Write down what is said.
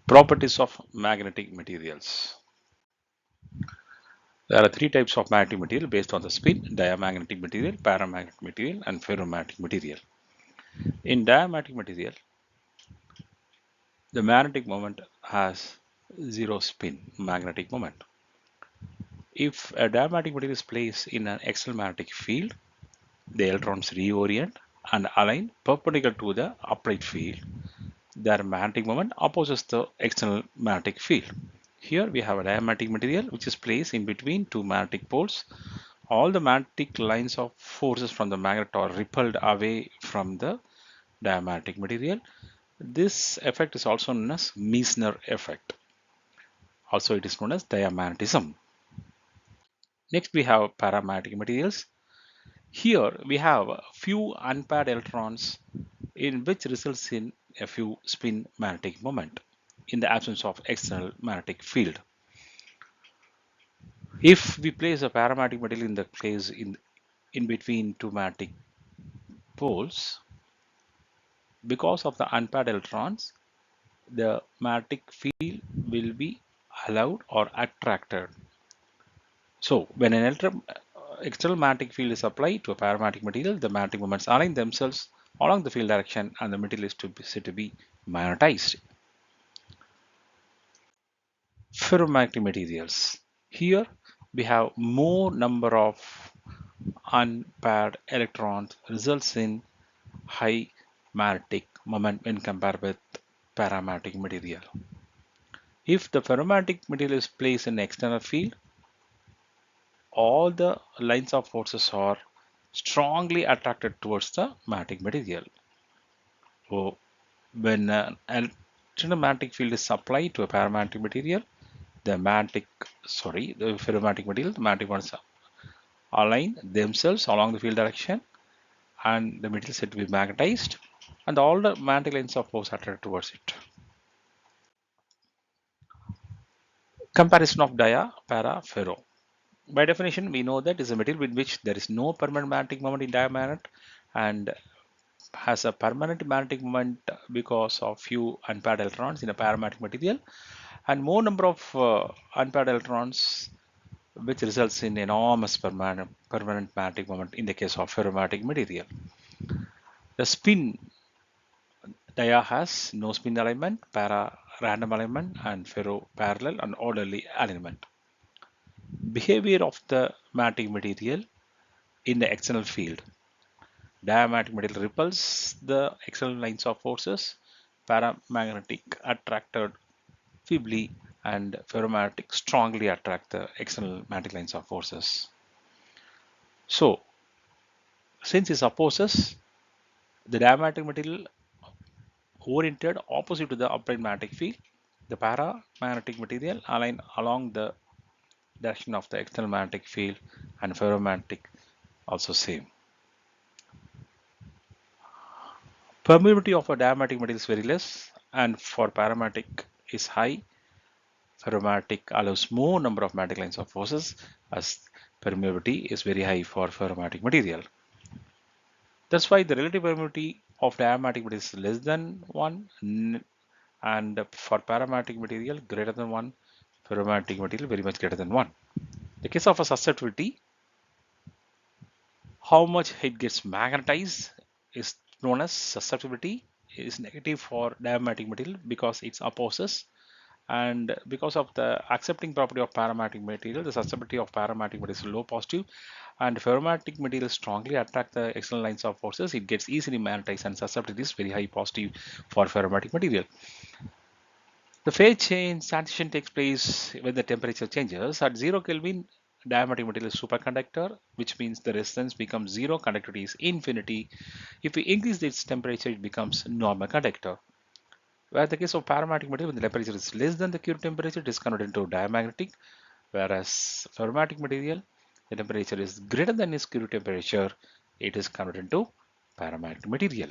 Properties of magnetic materials. There are three types of magnetic material based on the spin: diamagnetic material, paramagnetic material, and ferromagnetic material. In diamagnetic material, the magnetic moment has zero spin magnetic moment. If a diamagnetic material is placed in an external magnetic field, the electrons reorient and align perpendicular to the applied field. Their magnetic moment opposes the external magnetic field. Here we have a diamagnetic material which is placed in between two magnetic poles. All the magnetic lines of forces from the magnet are repelled away from the diamagnetic material. This effect is also known as Meissner effect. Also, it is known as diamagnetism. Next, we have paramagnetic materials. Here, we have a few unpaired electrons in which results in a few spin magnetic moment in the absence of external magnetic field. If we place a paramagnetic material in the place in between two magnetic poles, because of the unpaired electrons, the magnetic field will be allowed or attracted. So when an external magnetic field is applied to a paramagnetic material, the magnetic moments align themselves along the field direction and the material is said to be magnetized. Ferromagnetic materials. Here we have more number of unpaired electrons results in high magnetic moment when compared with paramagnetic material. If the ferromagnetic material is placed in external field, all the lines of forces are strongly attracted towards the magnetic material. So when an electromagnetic field is applied to a paramagnetic material, the ferromagnetic material, the magnetic ones align themselves along the field direction and the material is said to be magnetized and all the magnetic lines of force attracted towards it. Comparison of dia, para, ferro. By definition, we know that is a material with which there is no permanent magnetic moment in diamagnet and has a permanent magnetic moment because of few unpaired electrons in a paramagnetic material and more number of unpaired electrons which results in enormous permanent magnetic moment in the case of ferromagnetic material. The spin dia has no spin alignment, para random alignment and ferro parallel and orderly alignment. Behavior of the magnetic material in the external field. Diamagnetic material repels the external lines of forces, paramagnetic attracted feebly, and ferromagnetic strongly attract the external magnetic lines of forces. So, since it opposes, the diamagnetic material oriented opposite to the applied magnetic field, the paramagnetic material align along the direction of the external magnetic field and ferromagnetic also same. Permeability of a diamagnetic material is very less and for paramagnetic is high. Ferromagnetic allows more number of magnetic lines of forces as permeability is very high for ferromagnetic material. That's why the relative permeability of diamagnetic material is less than 1 and for paramagnetic material greater than 1, ferromagnetic material very much greater than 1. The case of a susceptibility, how much it gets magnetized is known as susceptibility is negative for diamagnetic material because it opposes and because of the accepting property of paramagnetic material, the susceptibility of paramagnetic material is low positive and ferromagnetic material strongly attract the external lines of forces, it gets easily magnetized and susceptibility is very high positive for ferromagnetic material. The phase change transition takes place when the temperature changes. At 0 Kelvin, diamagnetic material is superconductor, which means the resistance becomes 0, conductivity is infinity. If we increase its temperature, it becomes normal conductor. Where the case of paramagnetic material, when the temperature is less than the Curie temperature, it is converted into diamagnetic. Whereas ferromagnetic material, the temperature is greater than its Curie temperature, it is converted into paramagnetic material.